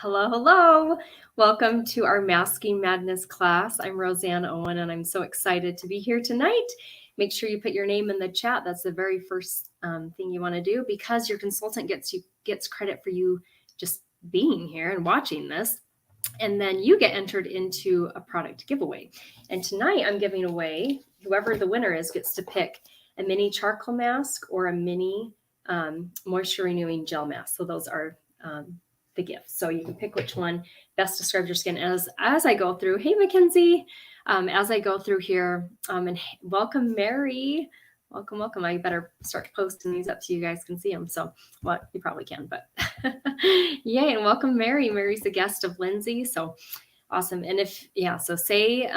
Hello, hello. Welcome to our Masking Madness class. I'm Roseanne Owen, and I'm so excited to be here tonight. Make sure you put your name in the chat. That's the very first thing you want to do, because your consultant gets credit for you just being here and watching this. And then you get entered into a product giveaway. And tonight I'm giving away, whoever the winner is gets to pick a mini charcoal mask or a mini moisture renewing gel mask. So those are the gifts. So you can pick which one best describes your skin. As I go through, hey Mackenzie, as I go through here, and welcome Mary. Welcome. I better start posting these up so you guys can see them. So, well, you probably can, but yay. And welcome Mary. Mary's a guest of Lindsay. So awesome. And so say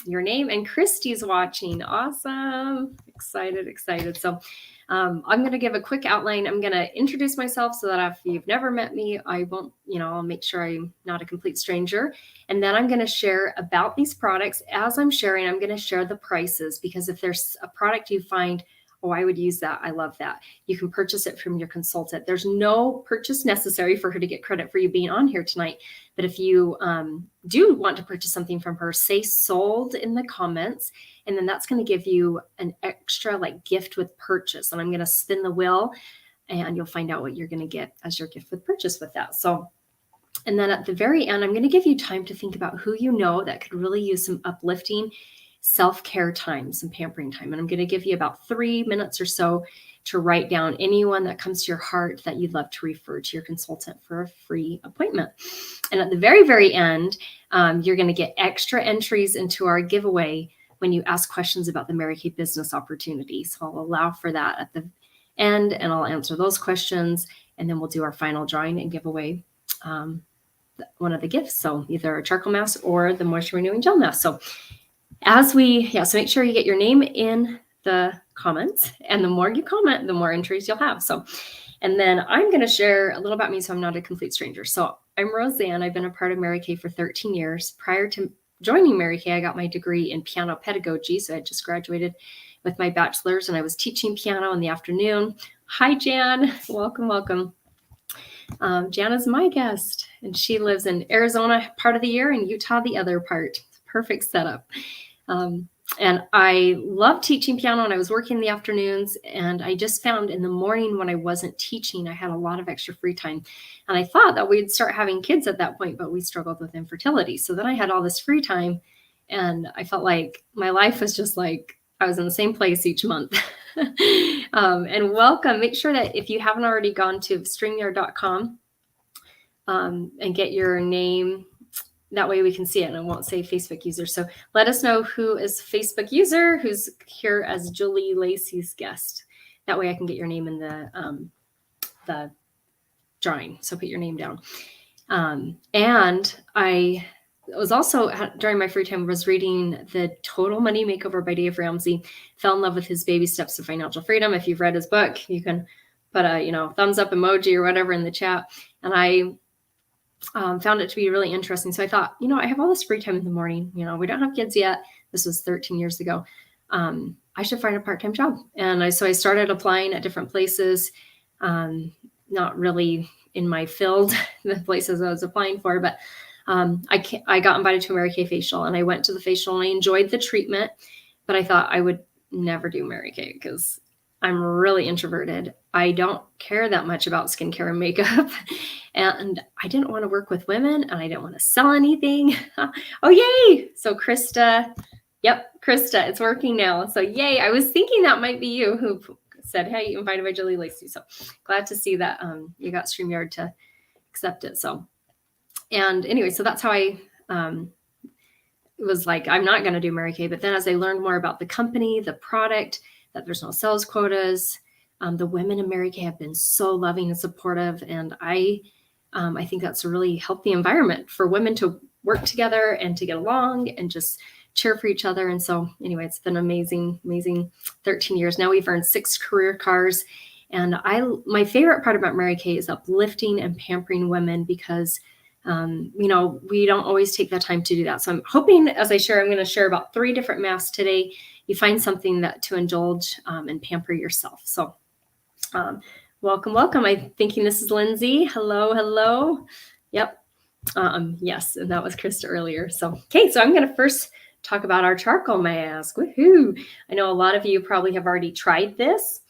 your name, and Christy's watching. Awesome. Excited. So I'm going to give a quick outline. I'm going to introduce myself so that if you've never met me, I won't, I'll make sure I'm not a complete stranger. And then I'm going to share about these products. As I'm sharing, I'm going to share the prices, because if there's a product you find, oh, I would use that, I love that, you can purchase it from your consultant. There's no purchase necessary for her to get credit for you being on here tonight. But if you do want to purchase something from her, say sold in the comments, and then that's going to give you an extra gift with purchase. And I'm going to spin the wheel and you'll find out what you're going to get as your gift with purchase with that. So, and then at the very end, I'm going to give you time to think about who you know that could really use some uplifting self-care time, some pampering time. And I'm going to give you about 3 minutes or so to write down anyone that comes to your heart that you'd love to refer to your consultant for a free appointment. And at the very, very end, you're going to get extra entries into our giveaway when you ask questions about the Mary Kay business opportunity. So I'll allow for that at the end, and I'll answer those questions. And then we'll do our final drawing and give away one of the gifts. So either a charcoal mask or the moisture renewing gel mask. So so make sure you get your name in the comments, and the more you comment, the more entries you'll have. So, and then I'm going to share a little about me, so I'm not a complete stranger. So I'm Roseanne. I've been a part of Mary Kay for 13 years. Prior to joining Mary Kay, I got my degree in piano pedagogy. So I just graduated with my bachelor's, and I was teaching piano in the afternoon. Hi, Jan. Welcome. Jan is my guest, and she lives in Arizona part of the year and Utah the other part. Perfect setup. And I love teaching piano, and I was working in the afternoons, and I just found in the morning when I wasn't teaching, I had a lot of extra free time. And I thought that we'd start having kids at that point, but we struggled with infertility. So then I had all this free time, and I felt like my life was just like I was in the same place each month. And welcome. Make sure that if you haven't already gone to StreamYard.com and get your name, that way we can see it, and it won't say Facebook user. So let us know who is Facebook user, who's here as Julie Lacey's guest. That way I can get your name in the drawing. So put your name down. And I was also, during my free time, was reading The Total Money Makeover by Dave Ramsey. Fell in love with his baby steps to financial freedom. If you've read his book, you can put a thumbs up emoji or whatever in the chat. And I found it to be really interesting. So I thought, I have all this free time in the morning. We don't have kids yet. This was 13 years ago. I should find a part-time job. And so I started applying at different places, not really in my field, the places I was applying for, but I got invited to a Mary Kay facial, and I went to the facial, and I enjoyed the treatment, but I thought I would never do Mary Kay because I'm really introverted. I don't care that much about skincare and makeup. And I didn't want to work with women, and I didn't want to sell anything. Oh, yay. So Krista, it's working now. So yay. I was thinking that might be you who said, hey, invited by Julie Lacey. So glad to see that you got StreamYard to accept it. So, and anyway, so that's how I was like, I'm not going to do Mary Kay. But then as I learned more about the company, the product, that there's no sales quotas, the women in Mary Kay have been so loving and supportive. And I think that's a really healthy environment for women to work together and to get along and just cheer for each other. And so anyway, it's been amazing 13 years. Now we've earned 6 career cars. And my favorite part about Mary Kay is uplifting and pampering women, because we don't always take the time to do that. So I'm hoping, as I share, I'm going to share about 3 different masks today. You find something that to indulge and pamper yourself. So welcome. I'm thinking this is Lindsay. Hello. Yep. Yes, and that was Krista earlier. So, okay, so I'm going to first talk about our charcoal mask. Woohoo! I know a lot of you probably have already tried this,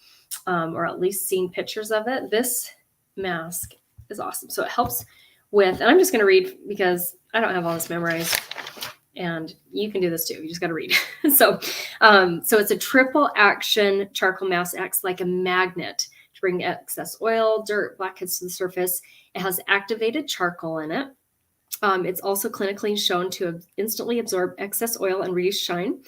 or at least seen pictures of it. This mask is awesome. So it helps with, and I'm just going to read because I don't have all this memorized, and you can do this too. You just got to read. So it's a triple action charcoal mask, acts like a magnet to bring excess oil, dirt, blackheads to the surface. It has activated charcoal in it. It's also clinically shown to instantly absorb excess oil and reduce shine.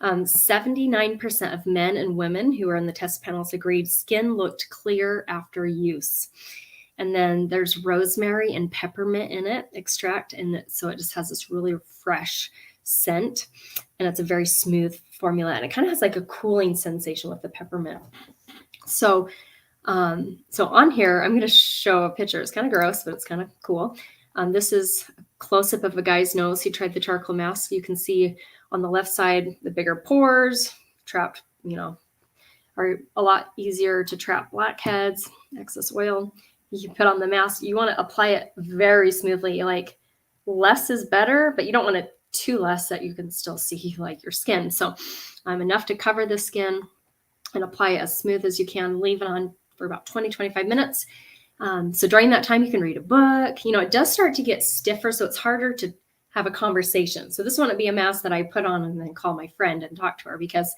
79% of men and women who are in the test panels agreed skin looked clear after use. And then there's rosemary and peppermint in it, extract, and so it just has this really fresh scent, and it's a very smooth formula, and it kind of has like a cooling sensation with the peppermint. So on here, I'm going to show a picture. It's kind of gross, but it's kind of cool. This is a close-up of a guy's nose. He tried the charcoal mask. You can see on the left side, the bigger pores trapped, are a lot easier to trap blackheads, excess oil. You put on the mask. You want to apply it very smoothly. Like less is better, but you don't want it too less that you can still see like your skin. So enough to cover the skin and apply it as smooth as you can. Leave it on for about 20-25 minutes. So during that time, you can read a book. It does start to get stiffer, so it's harder to have a conversation. So this wouldn't be a mask that I put on and then call my friend and talk to her, because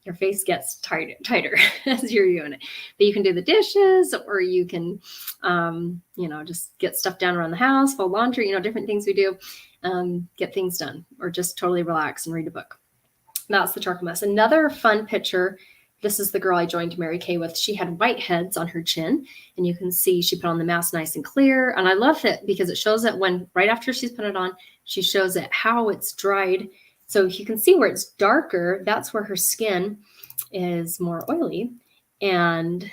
your face gets tighter as you're doing it. But you can do the dishes, or you can, just get stuff done around the house, fold laundry, different things we do, get things done, or just totally relax and read a book. That's the charcoal mask. Another fun picture. This is the girl I joined Mary Kay with. She had white heads on her chin, and you can see she put on the mask nice and clear. And I love it because it shows it right after she's put it on, she shows it how it's dried. So you can see where it's darker, that's where her skin is more oily. And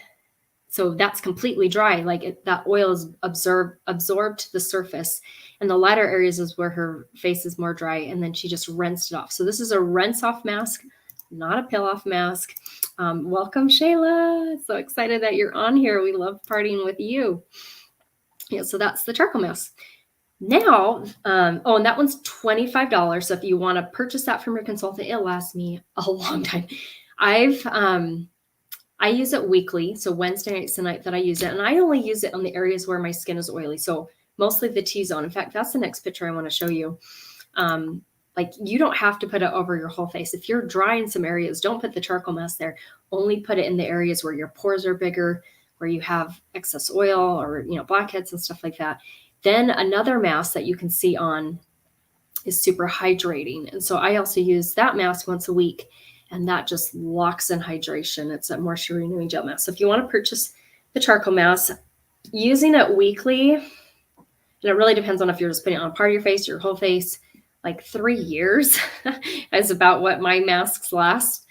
so that's completely dry. Like that oil is absorbed to the surface. And the lighter areas is where her face is more dry. And then she just rinsed it off. So this is a rinse off mask, not a peel off mask. Welcome, Shayla. So excited that you're on here. We love partying with you. Yeah, so that's the charcoal mask. Now, and that one's $25. So if you want to purchase that from your consultant, it'll last me a long time. I use it weekly. So Wednesday night's the night that I use it. And I only use it on the areas where my skin is oily. So mostly the T-zone. In fact, that's the next picture I want to show you. Like you don't have to put it over your whole face. If you're dry in some areas, don't put the charcoal mask there. Only put it in the areas where your pores are bigger, where you have excess oil or, blackheads and stuff like that. Then another mask that you can see on is super hydrating. And so I also use that mask once a week, and that just locks in hydration. It's a moisture renewing gel mask. So if you want to purchase the charcoal mask, using it weekly, and it really depends on if you're just putting it on part of your face, your whole face, like 3 years is about what my masks last.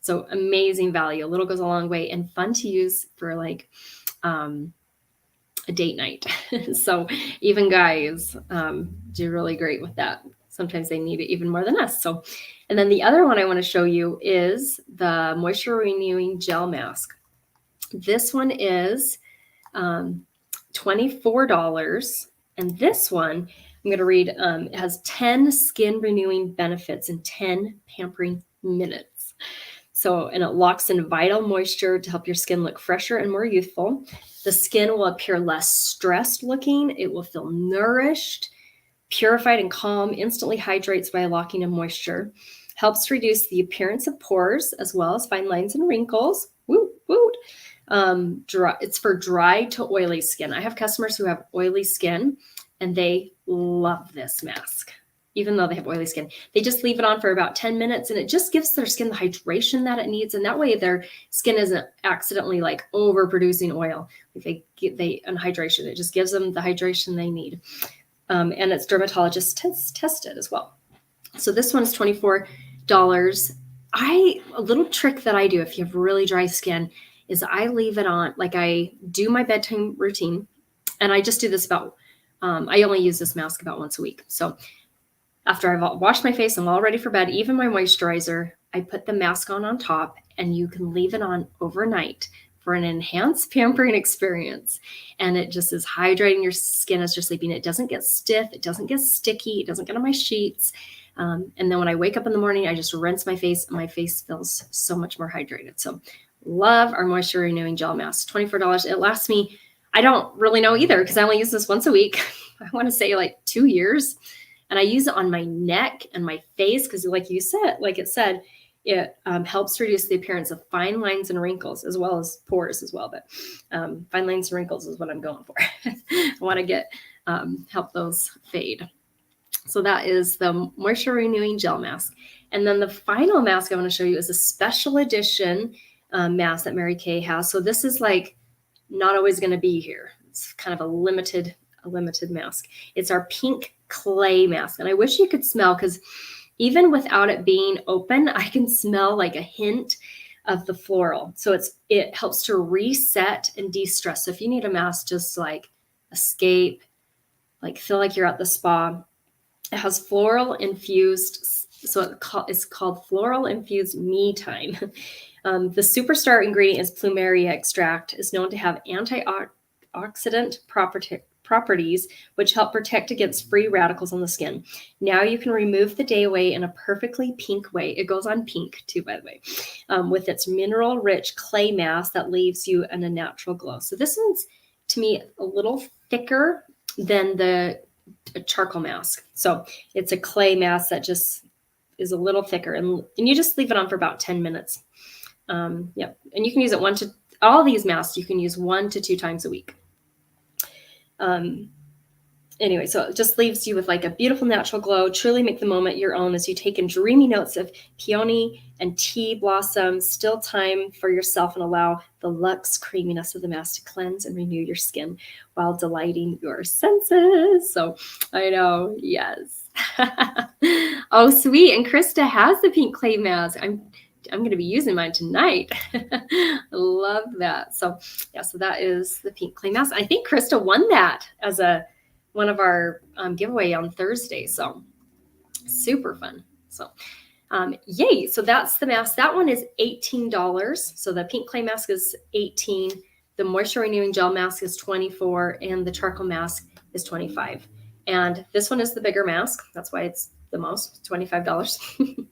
So amazing value. A little goes a long way, and fun to use for like a date night. So even guys do really great with that. Sometimes they need it even more than us. So, and then the other one I want to show you is the moisture renewing gel mask. This one is $24. And this one, I'm going to read, it has 10 skin renewing benefits in 10 pampering minutes. So, and it locks in vital moisture to help your skin look fresher and more youthful. The skin will appear less stressed looking. It will feel nourished, purified, and calm. Instantly hydrates by locking in moisture. Helps reduce the appearance of pores as well as fine lines and wrinkles. Woot, woot. It's for dry to oily skin. I have customers who have oily skin, and they love this mask. Even though they have oily skin, they just leave it on for about 10 minutes, and it just gives their skin the hydration that it needs. And that way their skin isn't accidentally like overproducing oil. If and hydration, it just gives them the hydration they need. And it's dermatologist tested as well. So this one is $24. A little trick that I do if you have really dry skin is I leave it on, like I do my bedtime routine, and I just do this about, I only use this mask about once a week. So after I've washed my face, I'm all ready for bed, even my moisturizer, I put the mask on top, and you can leave it on overnight for an enhanced pampering experience. And it just is hydrating your skin as you're sleeping. It doesn't get stiff. It doesn't get sticky. It doesn't get on my sheets. And then when I wake up in the morning, I just rinse my face and my face feels so much more hydrated. So love our moisture renewing gel mask, $24. It lasts me, I don't really know either because I only use this once a week. I want to say like 2 years. And I use it on my neck and my face because like it said, it helps reduce the appearance of fine lines and wrinkles as well as pores as well. But fine lines and wrinkles is what I'm going for. I want to get help those fade. So that is the moisture renewing gel mask. And then the final mask I want to show you is a special edition mask that Mary Kay has. So this is like not always going to be here. It's kind of a limited mask. It's our pink clay mask. And I wish you could smell because even without it being open, I can smell like a hint of the floral. So it helps to reset and de-stress. So if you need a mask just like escape, like feel like you're at the spa, it has floral infused. So it's called floral infused me time. The superstar ingredient is plumeria extract. It's known to have antioxidant properties, which help protect against free radicals on the skin. Now you can remove the day away in a perfectly pink way. It goes on pink too, by the way, with its mineral-rich clay mask that leaves you in a natural glow. So this one's, to me, a little thicker than the charcoal mask. So it's a clay mask that just is a little thicker, and you just leave it on for about 10 minutes. Yep. And you can use it all these masks you can use 1 to 2 times a week. Anyway, so it just leaves you with like a beautiful natural glow. Truly make the moment your own as you take in dreamy notes of peony and tea blossoms. Still time for yourself and allow the luxe creaminess of the mask to cleanse and renew your skin while delighting your senses. So I know, yes. Oh, sweet. And Krista has the pink clay mask. I'm going to be using mine tonight. Love that. So yeah, so that is the pink clay mask. I think Krista won that as one of our giveaway on Thursday. So super fun. So yay. So that's the mask. That one is $18. So the pink clay mask is $18. The moisture renewing gel mask is $24, and the charcoal mask is $25. And this one is the bigger mask. That's why it's the most, $25.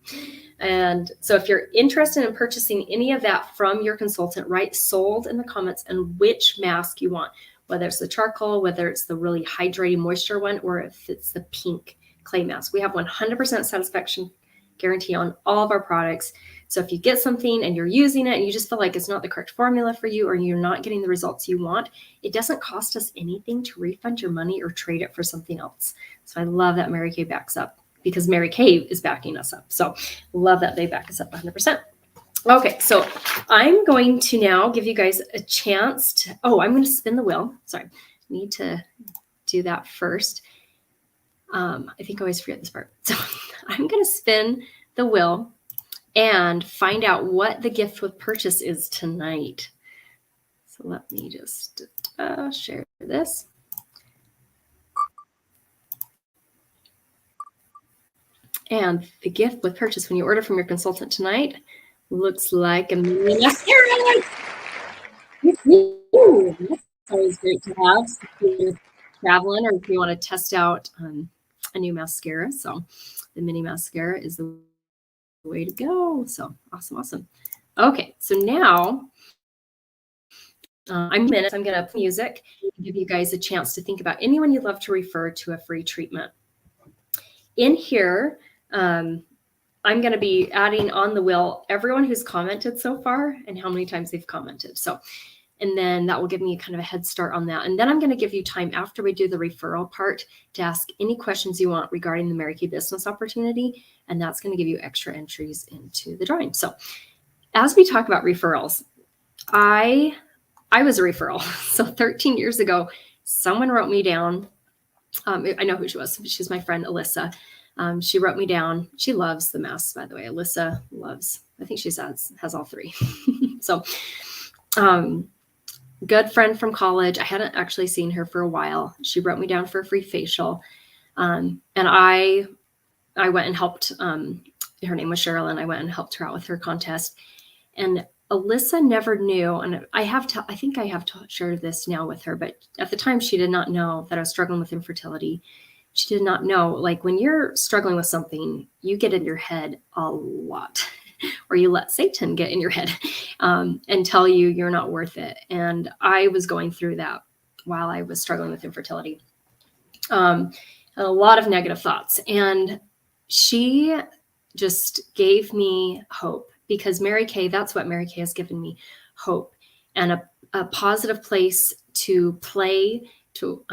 And so if you're interested in purchasing any of that from your consultant, write sold in the comments and which mask you want, whether it's the charcoal, whether it's the really hydrating moisture one, or if it's the pink clay mask. We have 100% satisfaction guarantee on all of our products. So if you get something and you're using it and you just feel like it's not the correct formula for you, or you're not getting the results you want, it doesn't cost us anything to refund your money or trade it for something else. So I love that Mary Kay backs up, because Mary Kay is backing us up. So love that they back us up 100%. Okay, so I'm going to now give you guys a chance to, I'm going to spin the wheel. Sorry, need to do that first. I think I always forget this part. So I'm going to spin the wheel and find out what the gift with purchase is tonight. So let me just share this. And the gift with purchase when you order from your consultant tonight looks like a mini mascara. That's always great to have if you're traveling or if you want to test out a new mascara. So the mini mascara is the way to go. So awesome. Okay, so now I'm going to play music and give you guys a chance to think about anyone you'd love to refer to a free treatment. In here, I'm going to be adding on the wheel everyone who's commented so far and how many times they've commented. So, and then that will give me kind of a head start on that. And then I'm going to give you time after we do the referral part to ask any questions you want regarding the Mary Kay business opportunity. And that's going to give you extra entries into the drawing. So as we talk about referrals, I was a referral. So 13 years ago, someone wrote me down. I know who she was. She's my friend, Alyssa. She wrote me down. She loves the masks, by the way. Alyssa loves, I think she has all three. So, good friend from college. I hadn't actually seen her for a while. She wrote me down for a free facial. And I went and helped, her name was Cheryl, and I went and helped her out with her contest. And Alyssa never knew, and I think I have shared this now with her, but at the time she did not know that I was struggling with infertility. She did not know, like, when you're struggling with something, you get in your head a lot, or you let Satan get in your head and tell you you're not worth it. And I was going through that while I was struggling with infertility. A lot of negative thoughts. And she just gave me hope, because Mary Kay, that's what Mary Kay has given me, hope and a positive place to play, to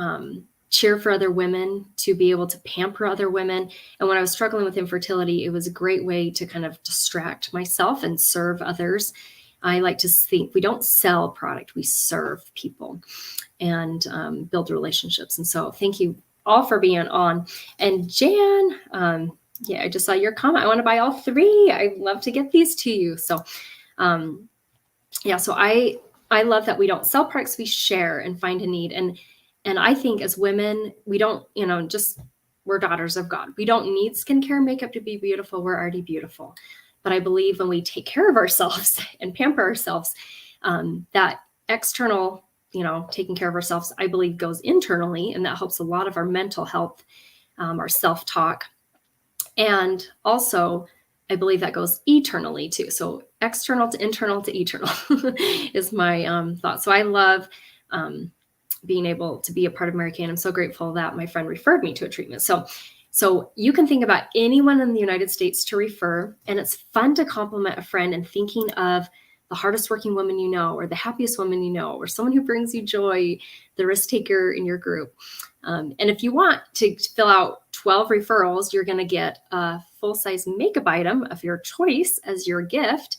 cheer for other women, to be able to pamper other women. And when I was struggling with infertility, it was a great way to kind of distract myself and serve others. I like to think we don't sell product, we serve people and build relationships. And so thank you all for being on. And Jan, yeah, I just saw your comment. I want to buy all 3. I'd love to get these to you. So yeah, so I love that we don't sell products, we share and find a need. And I think as women, we don't, just, we're daughters of God. We don't need skincare, makeup to be beautiful. We're already beautiful. But I believe when we take care of ourselves and pamper ourselves, that external, taking care of ourselves, I believe goes internally, and that helps a lot of our mental health, our self-talk. And also, I believe that goes eternally too. So external to internal to eternal is my thought. So I love being able to be a part of Mary Kay, and I'm so grateful that my friend referred me to a treatment. So you can think about anyone in the United States to refer, and it's fun to compliment a friend and thinking of the hardest working woman you know, or the happiest woman you know, or someone who brings you joy, the risk taker in your group. And if you want to fill out 12 referrals, you're going to get a full-size makeup item of your choice as your gift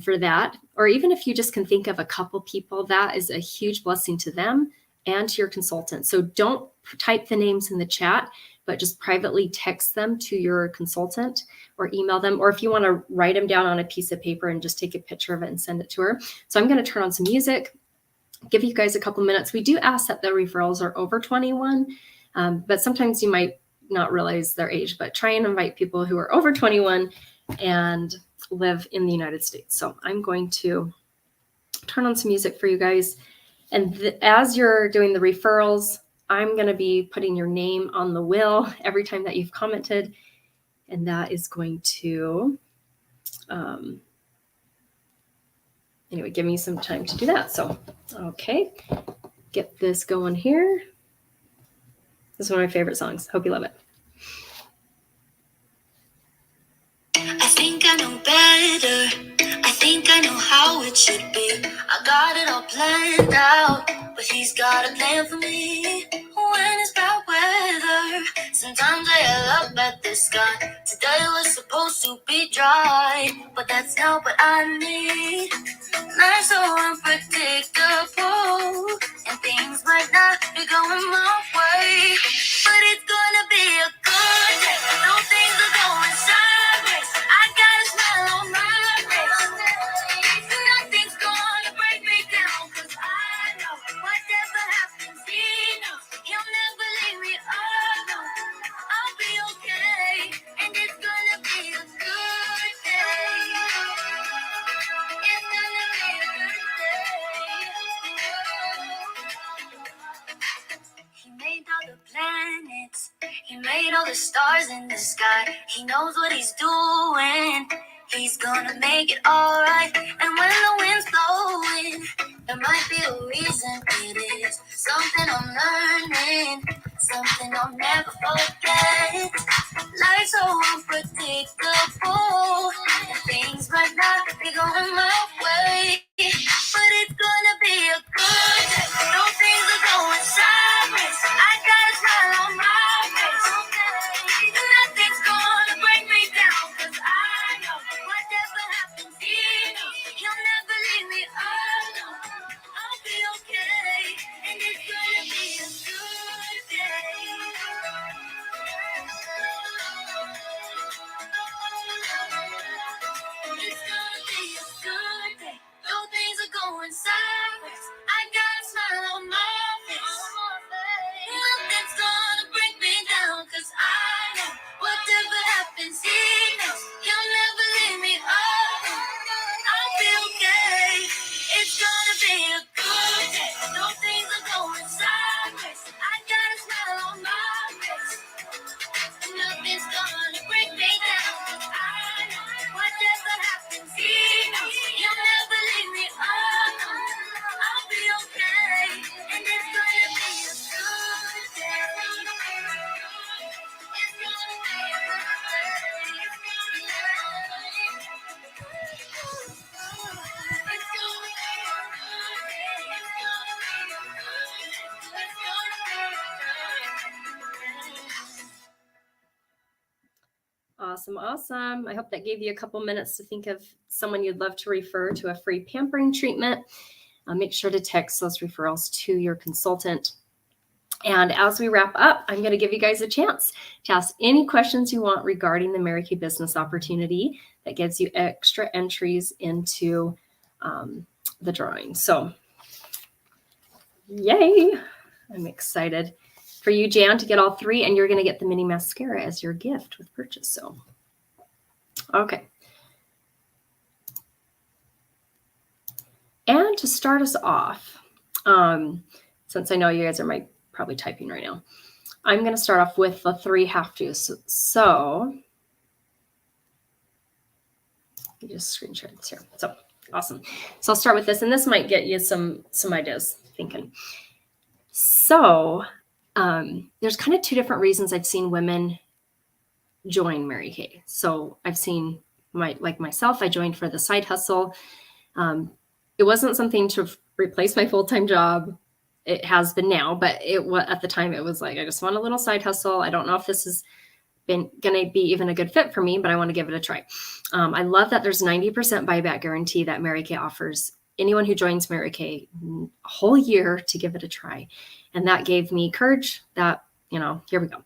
for that. Or even if you just can think of a couple people, that is a huge blessing to them and to your consultant. So don't type the names in the chat, but just privately text them to your consultant or email them. Or if you want to write them down on a piece of paper and just take a picture of it and send it to her. So I'm going to turn on some music, give you guys a couple minutes. We do ask that the referrals are over 21, but sometimes you might not realize their age, but try and invite people who are over 21 and live in the United States. So I'm going to turn on some music for you guys. And as you're doing the referrals, I'm going to be putting your name on the wheel every time that you've commented. And that is going to, anyway, give me some time to do that. So, okay, get this going here. This is one of my favorite songs. Hope you love it. I think I know better. I think I know how it should be. I got it all planned out, but he's got a plan for me. When it's bad weather, sometimes I yell up at the sky. Today was supposed to be dry, but that's not what I need. Life's so unpredictable, and things might not be going my way, but it's gonna be a good day. No things are going sideways. I got a smile on my face. Nothing's gonna break me down, 'cause I know whatever happens, he knows he'll never leave me alone. I'll be okay, and it's gonna be a good day. It's gonna be a good day. He made all the planets, he made all the stars in the sky. He knows what he's doing. He's gonna make it alright. And when the wind's blowing, there might be a reason. It is something I'm learning, something I'll never forget. Life's so unpredictable, and things might not be going my way, but it's gonna be a good day. No things are going sideways. I got a smile on my face. Nothing's gonna break me down, 'cause I know whatever happens, he knows he'll never leave me alone. I'll be okay, and it's gonna be a good day. It's gonna be a good Awesome. Awesome. I hope that gave you a couple minutes to think of someone you'd love to refer to a free pampering treatment. Make sure to text those referrals to your consultant. And as we wrap up, I'm going to give you guys a chance to ask any questions you want regarding the Mary Kay business opportunity that gives you extra entries into the drawing. So, yay! I'm excited for you, Jan, to get all 3, and you're going to get the mini mascara as your gift with purchase. So, okay. And to start us off, since I know you guys are probably typing right now, I'm going to start off with the 3 have-tos. So you just screenshot this here. So awesome. So I'll start with this, and this might get you some ideas thinking. So there's kind of 2 different reasons I've seen women join Mary Kay. So I've seen like myself, I joined for the side hustle. It wasn't something to replace my full-time job. It has been now, but at the time it was like, I just want a little side hustle. I don't know if this has been going to be even a good fit for me, but I want to give it a try. I love that there's 90% buyback guarantee that Mary Kay offers anyone who joins Mary Kay a whole year to give it a try. And that gave me courage that, here we go.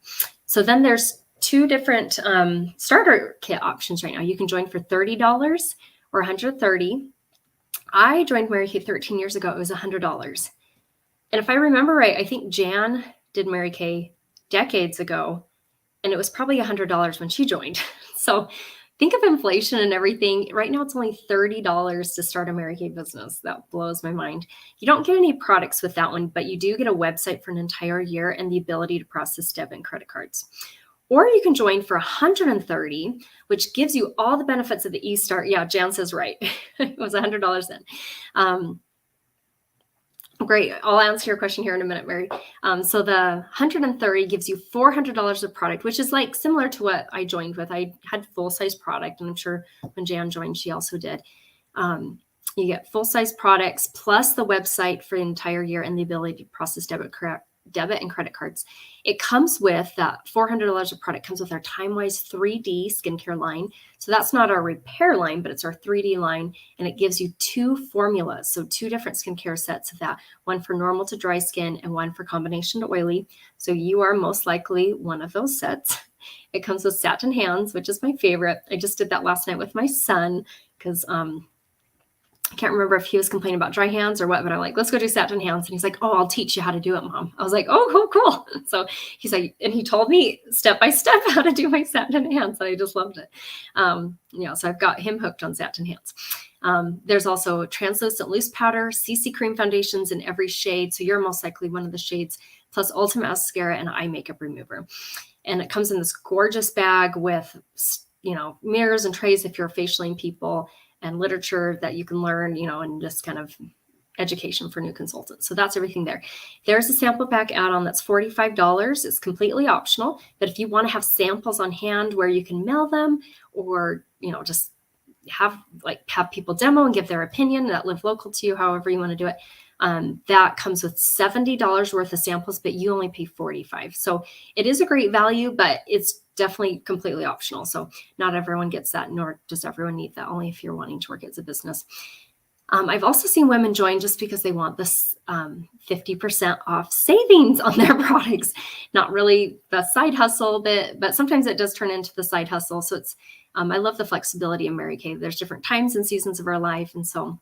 So then there's 2 different starter kit options right now. You can join for $30 or $130. I joined Mary Kay 13 years ago. It was $100. And if I remember right, I think Jan did Mary Kay decades ago, and it was probably $100 when she joined. So think of inflation and everything. Right now, it's only $30 to start a Mary Kay business. That blows my mind. You don't get any products with that one, but you do get a website for an entire year and the ability to process debit and credit cards. Or you can join for $130, which gives you all the benefits of the eStart. Yeah, Jan says right. It was $100 then. Great. I'll answer your question here in a minute, Mary. So the $130 gives you $400 of product, which is like similar to what I joined with. I had full-size product, and I'm sure when Jan joined, she also did. You get full-size products plus the website for the entire year and the ability to process debit and credit cards. It comes with that $400 of product comes with our TimeWise 3D skincare line. So that's not our repair line, but it's our 3D line. And it gives you 2 formulas. So 2 different skincare sets of that, one for normal to dry skin and one for combination to oily. So you are most likely one of those sets. It comes with satin hands, which is my favorite. I just did that last night with my son because I can't remember if he was complaining about dry hands or what, but I'm like, let's go do satin hands. And he's like, oh, I'll teach you how to do it, Mom. I was like, oh, cool. So he's like, and he told me step by step how to do my satin hands. And I just loved it. So I've got him hooked on satin hands. There's also translucent loose powder, CC cream foundations in every shade. So you're most likely one of the shades, plus ultimate mascara and eye makeup remover. And it comes in this gorgeous bag with, mirrors and trays if you're facialing people, and literature that you can learn, and just kind of education for new consultants. So that's everything there. There's a sample pack add-on that's $45. It's completely optional, but if you want to have samples on hand where you can mail them or, just have people demo and give their opinion that live local to you, however you want to do it, that comes with $70 worth of samples, but you only pay $45. So it is a great value, but it's definitely completely optional. So not everyone gets that, nor does everyone need that, only if you're wanting to work as a business. I've also seen women join just because they want this 50% off savings on their products. Not really the side hustle bit, but sometimes it does turn into the side hustle. So it's, I love the flexibility in Mary Kay. There's different times and seasons of our life. And so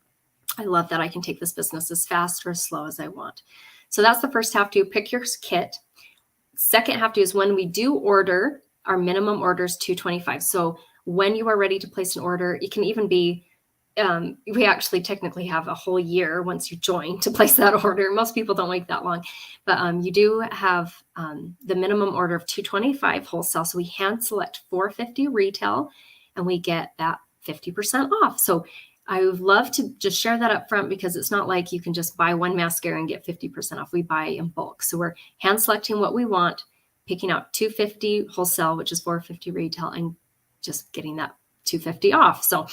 I love that I can take this business as fast or as slow as I want. So that's the first have to. Pick your kit. Second have to is when we do order, our minimum order is $225. So when you are ready to place an order, it can even be, we actually technically have a whole year once you join to place that order. Most people don't wait that long, but you do have the minimum order of $225 wholesale. So we hand select $450 retail and we get that 50% off. So I would love to just share that up front because it's not like you can just buy one mascara and get 50% off. We buy in bulk. So we're hand selecting what we want, picking out $250 wholesale, which is $450 retail, and just getting that $250 off. So,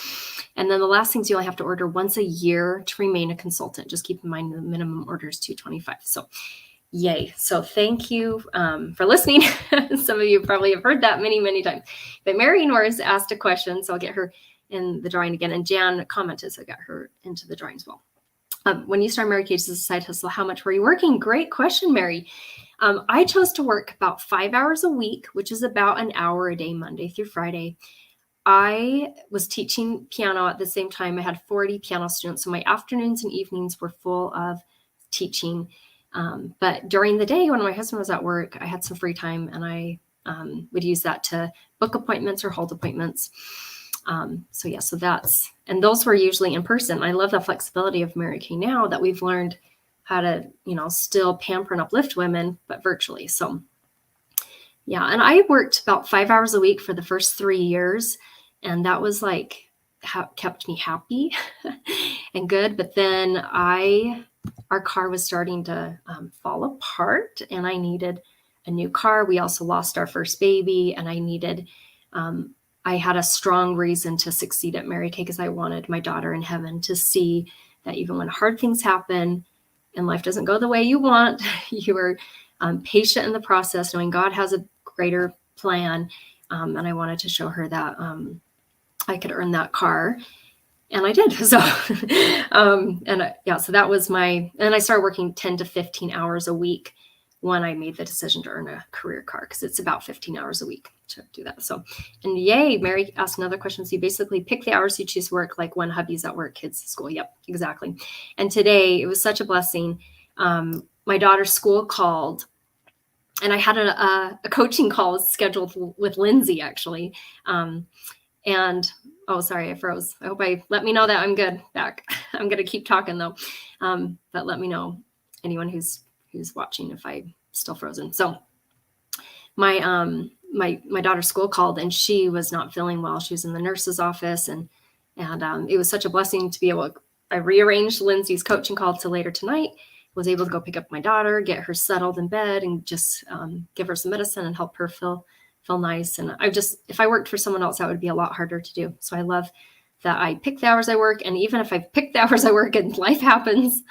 and then the last things you only have to order once a year to remain a consultant. Just keep in mind the minimum order is $225. So Yay. So thank you for listening. Some of you probably have heard that many, many times. But Mary Norris asked a question, so I'll get her in the drawing again. And Jan commented, so I got her into the drawing as well. When you started Mary Cages as a side hustle, how much were you working? Great question, Mary. I chose to work about 5 hours a week, which is about an hour a day, Monday through Friday. I was teaching piano at the same time. I had 40 piano students, so my afternoons and evenings were full of teaching. But during the day, when my husband was at work, I had some free time, and I would use that to book appointments or hold appointments. So that's, and those were usually in person. I love the flexibility of Mary Kay now that we've learned how to, still pamper and uplift women, but virtually. So yeah, and I worked about 5 hours a week for the first 3 years, and that was like kept me happy and good. But then our car was starting to fall apart, and I needed a new car. We also lost our first baby, and I had a strong reason to succeed at Mary Kay because I wanted my daughter in heaven to see that even when hard things happen and life doesn't go the way you want, you are patient in the process, knowing God has a greater plan. And I wanted to show her that I could earn that car. And I did. So, so that was and I started working 10 to 15 hours a week when I made the decision to earn a career car, because it's about 15 hours a week to do that. So, and yay, Mary asked another question. So you basically pick the hours you choose to work, like when hubby's at work, kids at school. Yep, exactly. And today it was such a blessing. My daughter's school called, and I had a coaching call scheduled with Lindsay, actually. Oh, sorry, I froze. I hope let me know that I'm good back. I'm going to keep talking though. But let me know, anyone who's watching, if I'm still frozen. So my daughter's school called, and she was not feeling well. She was in the nurse's office, and it was such a blessing to be able to, I rearranged Lindsay's coaching call to later tonight, was able to go pick up my daughter, get her settled in bed, and just give her some medicine and help her feel nice. And if I worked for someone else, that would be a lot harder to do. So I love that I pick the hours I work. And even if I pick the hours I work and life happens,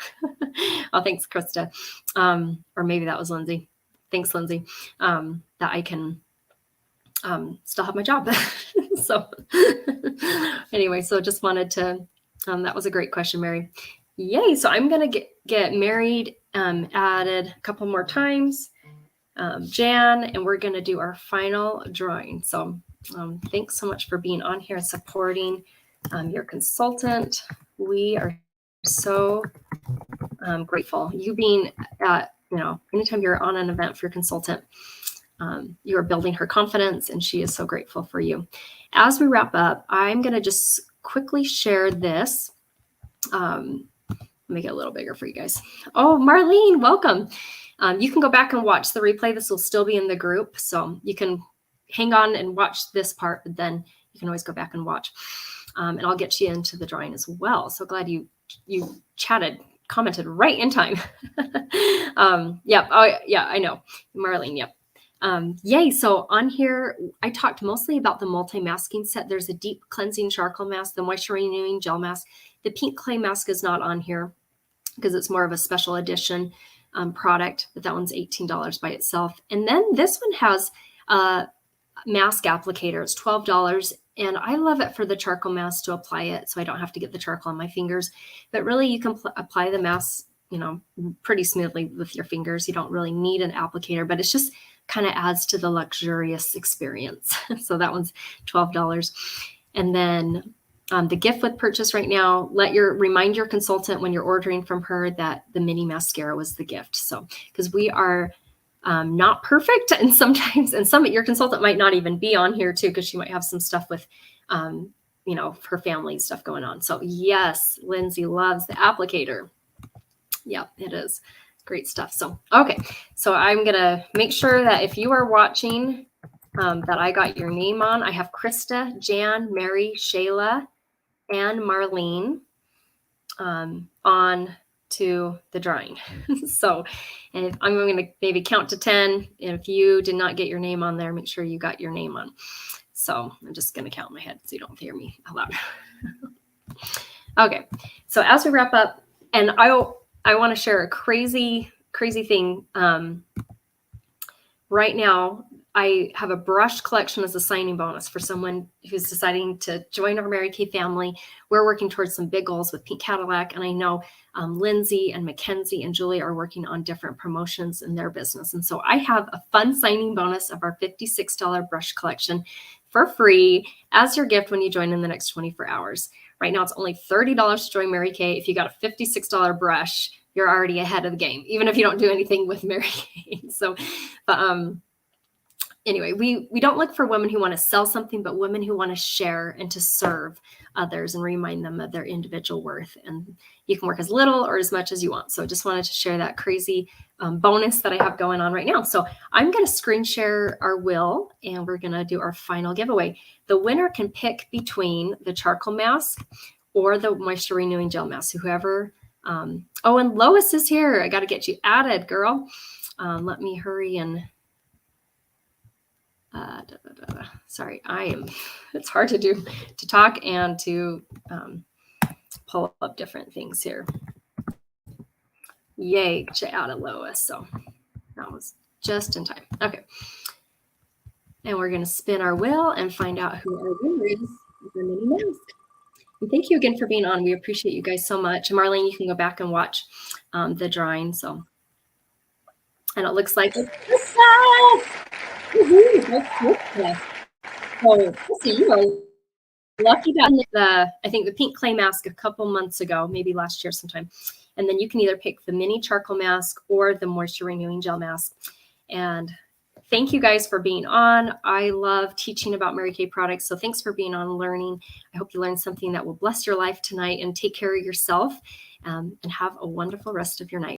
oh, thanks, Krista. Or maybe that was Lindsay. Thanks, Lindsay. That I can still have my job. So anyway, so just wanted to, that was a great question, Mary. Yay. So I'm going to get married, added a couple more times. Jan, and we're going to do our final drawing. So thanks so much for being on here and supporting your consultant. We are so grateful. You being anytime you're on an event for your consultant, you are building her confidence, and she is so grateful for you. As we wrap up, I'm going to just quickly share this. Make it a little bigger for you guys. Oh, Marlene, welcome. You can go back and watch the replay. This will still be in the group, so you can hang on and watch this part, but then you can always go back and watch. And I'll get you into the drawing as well. So glad you commented right in time. Yep. Oh, yeah, I know. Marlene, yep. Yay. So on here, I talked mostly about the multi-masking set. There's a deep cleansing charcoal mask, the moisture renewing gel mask. The pink clay mask is not on here because it's more of a special edition product, but that one's $18 by itself. And then this one has a mask applicator. It's $12. And I love it for the charcoal mask to apply it, so I don't have to get the charcoal on my fingers. But really, you can apply the mask, pretty smoothly with your fingers. You don't really need an applicator, but it's just kind of adds to the luxurious experience. So that one's $12. And then the gift with purchase right now, remind your consultant when you're ordering from her that the mini mascara was the gift. So, because we are not perfect, and sometimes, and your consultant might not even be on here too, because she might have some stuff with, her family stuff going on. So yes, Lindsay loves the applicator. Yeah, it is great stuff. So, okay. So I'm going to make sure that if you are watching, that I got your name on. I have Krista, Jan, Mary, Shayla, and Marlene on to the drawing. So, and I'm going to maybe count to 10. And if you did not get your name on there, make sure you got your name on. So I'm just going to count in my head so you don't hear me out loud. Okay. So as we wrap up, and I want to share a crazy crazy thing. Right now, I have a brush collection as a signing bonus for someone who's deciding to join our Mary Kay family. We're working towards some big goals with Pink Cadillac, and I know Lindsay and Mackenzie and Julie are working on different promotions in their business. And so I have a fun signing bonus of our $56 brush collection for free as your gift when you join in the next 24 hours. Right now, it's only $30 to join Mary Kay. If you got a $56 brush, you're already ahead of the game, even if you don't do anything with Mary Kay. So, anyway, we don't look for women who want to sell something, but women who want to share and to serve others and remind them of their individual worth. And you can work as little or as much as you want. So just wanted to share that crazy bonus that I have going on right now. So I'm going to screen share our wheel, and we're going to do our final giveaway. The winner can pick between the charcoal mask or the moisture renewing gel mask. So whoever, oh, and Lois is here. I got to get you added, girl. Let me hurry and sorry, it's hard to talk and to pull up different things here. Yay, get you out of Lois. So that was just in time. Okay. And we're going to spin our wheel and find out who our winner is with our mini mask. And thank you again for being on. We appreciate you guys so much. Marlene, you can go back and watch the drawing. So, and it looks like it's so Chrissy, you are lucky that I think the pink clay mask a couple months ago, maybe last year sometime. And then you can either pick the mini charcoal mask or the moisture renewing gel mask. And thank you guys for being on. I love teaching about Mary Kay products. So thanks for being on, learning. I hope you learned something that will bless your life tonight, and take care of yourself and have a wonderful rest of your night.